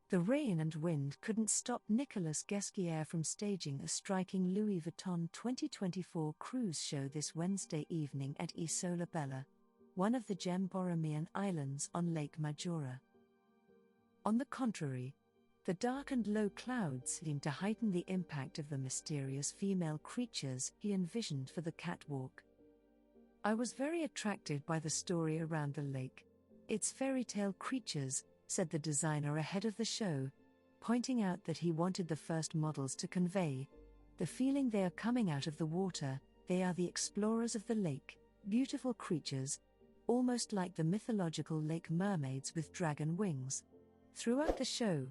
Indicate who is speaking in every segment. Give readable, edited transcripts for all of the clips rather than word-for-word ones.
Speaker 1: The rain and wind couldn't stop Nicolas Ghesquière from staging a striking Louis Vuitton 2024 cruise show this Wednesday evening at Isola Bella, one of the gem Borromean islands on Lake Maggiore. On the contrary, the dark and low clouds seemed to heighten the impact of the mysterious female creatures he envisioned for the catwalk. "I was very attracted by the story around the lake. It's fairy tale creatures," said the designer ahead of the show, pointing out that he wanted the first models to convey the feeling they are coming out of the water, they are the explorers of the lake, beautiful creatures, almost like the mythological lake mermaids with dragon wings. Throughout the show,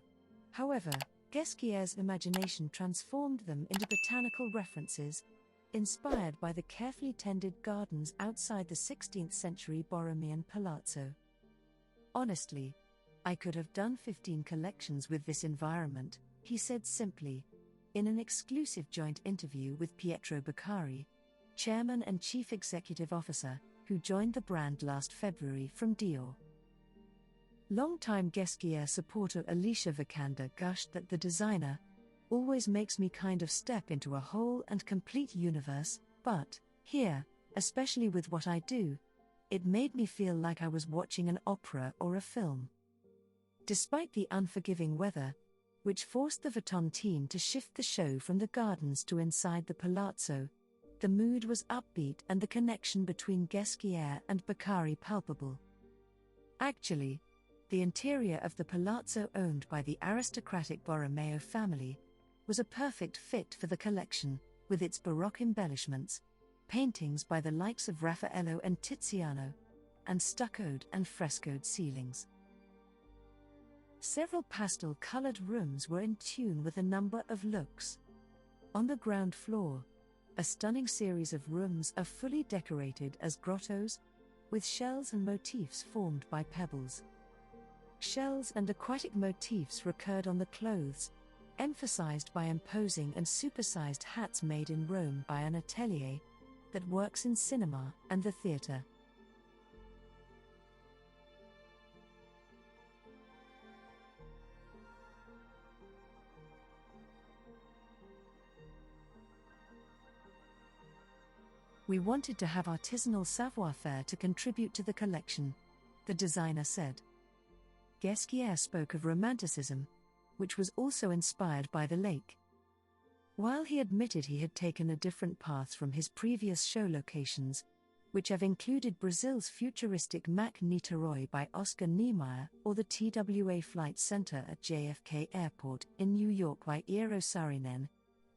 Speaker 1: however, Ghesquière's imagination transformed them into botanical references, inspired by the carefully tended gardens outside the 16th century Borromean palazzo. "Honestly, I could have done 15 collections with this environment," he said simply, in an exclusive joint interview with Pietro Beccari, chairman and chief executive officer, who joined the brand last February from Dior. Longtime Ghesquière supporter Alicia Vikander gushed that the designer always makes me kind of step into a whole and complete universe, but here, especially with what I do, it made me feel like I was watching an opera or a film. Despite the unforgiving weather, which forced the Vuitton team to shift the show from the gardens to inside the palazzo, the mood was upbeat and the connection between Ghesquière and Beccari palpable. Actually, the interior of the palazzo owned by the aristocratic Borromeo family was a perfect fit for the collection, with its Baroque embellishments, paintings by the likes of Raffaello and Tiziano, and stuccoed and frescoed ceilings. Several pastel-colored rooms were in tune with a number of looks. On the ground floor, a stunning series of rooms are fully decorated as grottos, with shells and motifs formed by pebbles. Shells and aquatic motifs recurred on the clothes, emphasized by imposing and supersized hats made in Rome by an atelier that works in cinema and the theater. "We wanted to have artisanal savoir-faire to contribute to the collection," the designer said. Ghesquière spoke of romanticism, which was also inspired by the lake. While he admitted he had taken a different path from his previous show locations, which have included Brazil's futuristic Mac Niterói by Oscar Niemeyer or the TWA Flight Center at JFK Airport in New York by Eero Saarinen,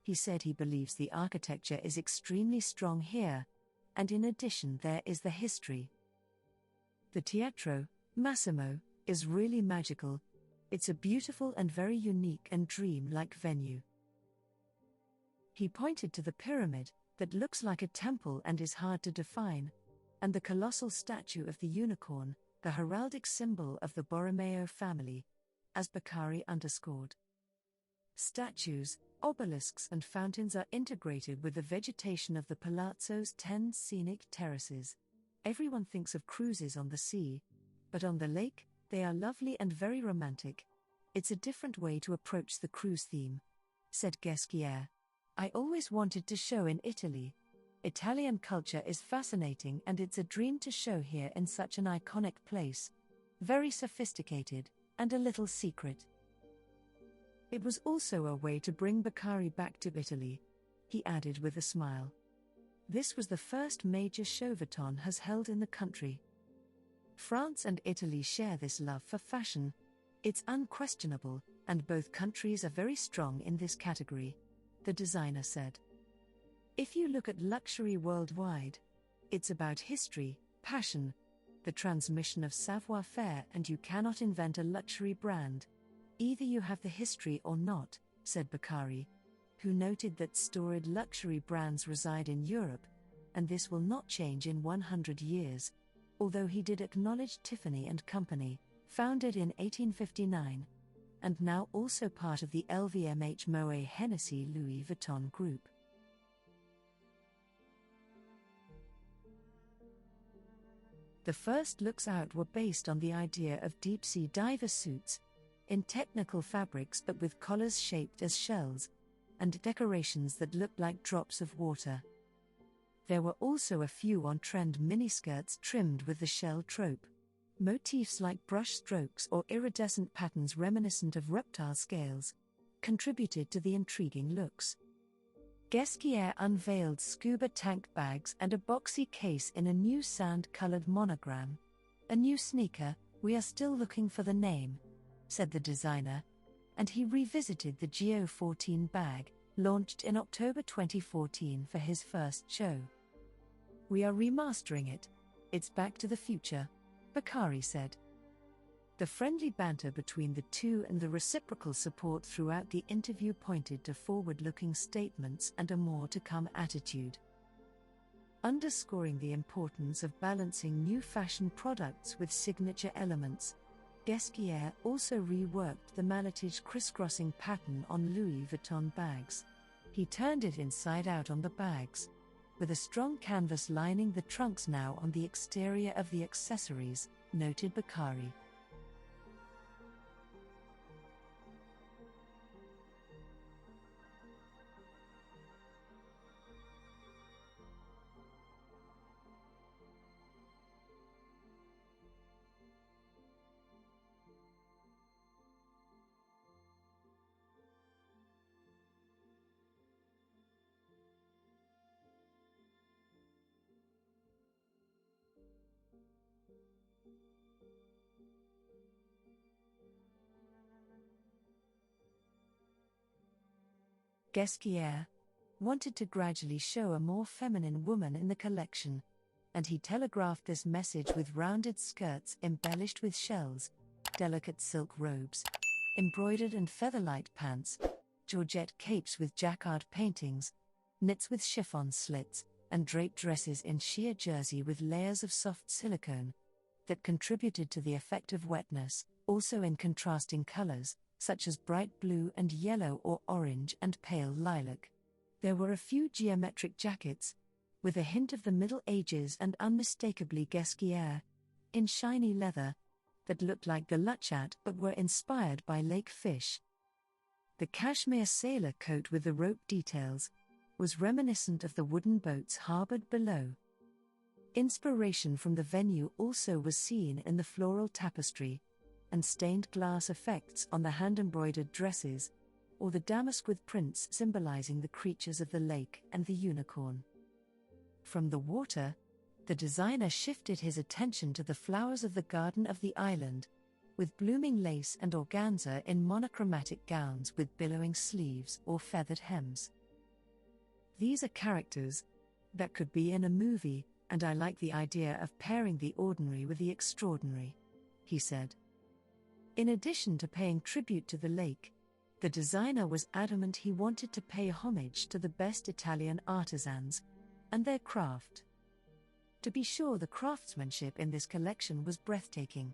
Speaker 1: he said he believes the architecture is extremely strong here, and in addition there is the history. "The Teatro Massimo is really magical. It's a beautiful and very unique and dream-like venue." He pointed to the pyramid, that looks like a temple and is hard to define, and the colossal statue of the unicorn, the heraldic symbol of the Borromeo family, as Beccari underscored. Statues, obelisks and fountains are integrated with the vegetation of the palazzo's 10 scenic terraces. "Everyone thinks of cruises on the sea, but on the lake, they are lovely and very romantic. It's a different way to approach the cruise theme," said Ghesquière. "I always wanted to show in Italy. Italian culture is fascinating and it's a dream to show here in such an iconic place. Very sophisticated, and a little secret." It was also a way to bring Beccari back to Italy, he added with a smile. "This was the first major show Vuitton has held in the country. France and Italy share this love for fashion. It's unquestionable, and both countries are very strong in this category," the designer said. "If you look at luxury worldwide, it's about history, passion, the transmission of savoir-faire, and you cannot invent a luxury brand. Either you have the history or not," said Beccari, who noted that storied luxury brands reside in Europe, and this will not change in 100 years. Although he did acknowledge Tiffany & Company, founded in 1859, and now also part of the LVMH Moet Hennessy Louis Vuitton Group. The first looks out were based on the idea of deep-sea diver suits, in technical fabrics but with collars shaped as shells, and decorations that looked like drops of water. There were also a few on-trend miniskirts trimmed with the shell trope. Motifs like brush strokes or iridescent patterns reminiscent of reptile scales contributed to the intriguing looks. Ghesquière unveiled scuba tank bags and a boxy case in a new sand-colored monogram. "A new sneaker, we are still looking for the name," said the designer, and he revisited the Geo 14 bag, launched in October 2014 for his first show. "We are remastering it. It's back to the future," Bakari said. The friendly banter between the two and the reciprocal support throughout the interview pointed to forward-looking statements and a more-to-come attitude. Underscoring the importance of balancing new fashion products with signature elements, Ghesquière also reworked the malletage crisscrossing pattern on Louis Vuitton bags. He turned it inside out on the bags, with a strong canvas lining the trunks now on the exterior of the accessories, noted Bakari. Ghesquière wanted to gradually show a more feminine woman in the collection, and he telegraphed this message with rounded skirts embellished with shells, delicate silk robes, embroidered and featherlight pants, georgette capes with jacquard paintings, knits with chiffon slits, and draped dresses in sheer jersey with layers of soft silicone that contributed to the effect of wetness, also in contrasting colors, such as bright blue and yellow or orange and pale lilac. There were a few geometric jackets, with a hint of the Middle Ages and unmistakably Ghesquière, in shiny leather, that looked like galuchat but were inspired by lake fish. The cashmere sailor coat with the rope details was reminiscent of the wooden boats harbored below. Inspiration from the venue also was seen in the floral tapestry and stained glass effects on the hand-embroidered dresses, or the damask with prints symbolizing the creatures of the lake and the unicorn. From the water, the designer shifted his attention to the flowers of the garden of the island, with blooming lace and organza in monochromatic gowns with billowing sleeves or feathered hems. "These are characters that could be in a movie, and I like the idea of pairing the ordinary with the extraordinary," he said. In addition to paying tribute to the lake, the designer was adamant he wanted to pay homage to the best Italian artisans and their craft. To be sure, the craftsmanship in this collection was breathtaking.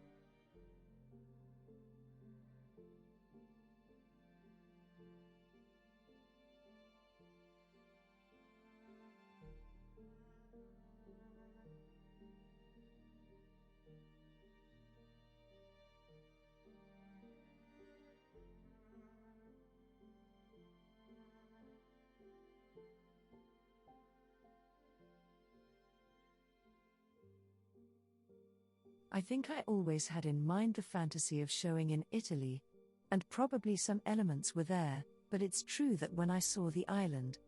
Speaker 1: "I think I always had in mind the fantasy of showing in Italy, and probably some elements were there, but it's true that when I saw the island,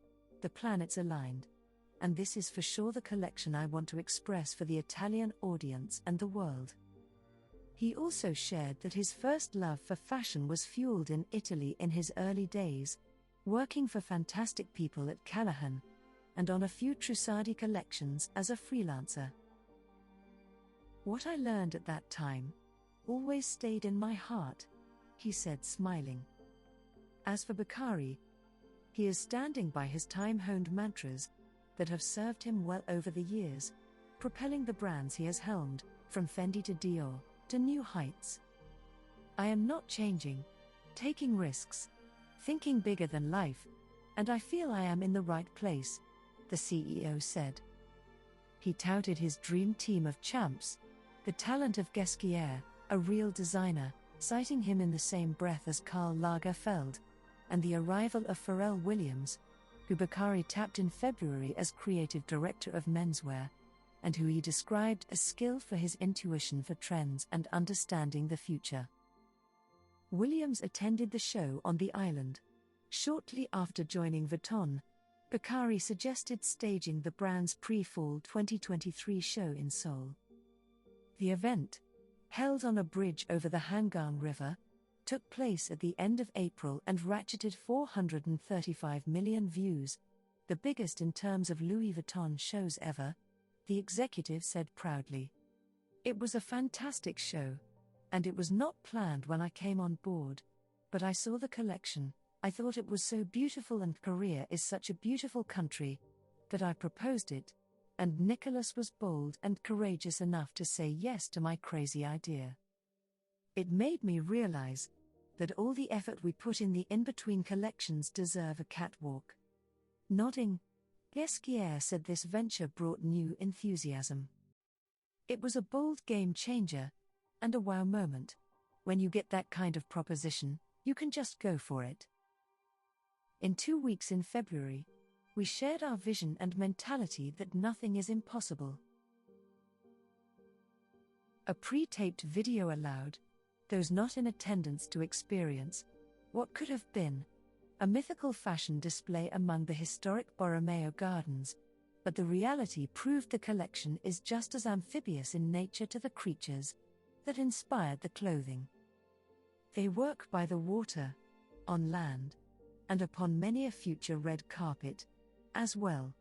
Speaker 1: the planets aligned. And this is for sure the collection I want to express for the Italian audience and the world." He also shared that his first love for fashion was fueled in Italy in his early days, working for fantastic people at Callahan, and on a few Trussardi collections as a freelancer. "What I learned at that time always stayed in my heart," he said, smiling. As for Bakari, he is standing by his time-honed mantras that have served him well over the years, propelling the brands he has helmed, from Fendi to Dior, to new heights. "I am not changing, taking risks, thinking bigger than life, and I feel I am in the right place," the CEO said. He touted his dream team of champs, the talent of Ghesquière, a real designer, citing him in the same breath as Karl Lagerfeld, and the arrival of Pharrell Williams, who Beccari tapped in February as creative director of menswear, and who he described as skilled for his intuition for trends and understanding the future. Williams attended the show on the island. Shortly after joining Vuitton, Beccari suggested staging the brand's pre-fall 2023 show in Seoul. The event, held on a bridge over the Hangang River, took place at the end of April and ratcheted 435 million views, the biggest in terms of Louis Vuitton shows ever, the executive said proudly. It was a fantastic show, and it was not planned when I came on board, but I saw the collection, I thought it was so beautiful and Korea is such a beautiful country, that I proposed it, and Nicholas was bold and courageous enough to say yes to my crazy idea. It made me realize that all the effort we put in the in-between collections deserve a catwalk. Nodding, Ghesquière said this venture brought new enthusiasm. It was a bold game changer, and a wow moment. When you get that kind of proposition, you can just go for it. In 2 weeks in February, we shared our vision and mentality that nothing is impossible. A pre-taped video allowed those not in attendance to experience what could have been a mythical fashion display among the historic Borromean gardens, but the reality proved the collection is just as amphibious in nature to the creatures that inspired the clothing. They work by the water, on land, and upon many a future red carpet, as well.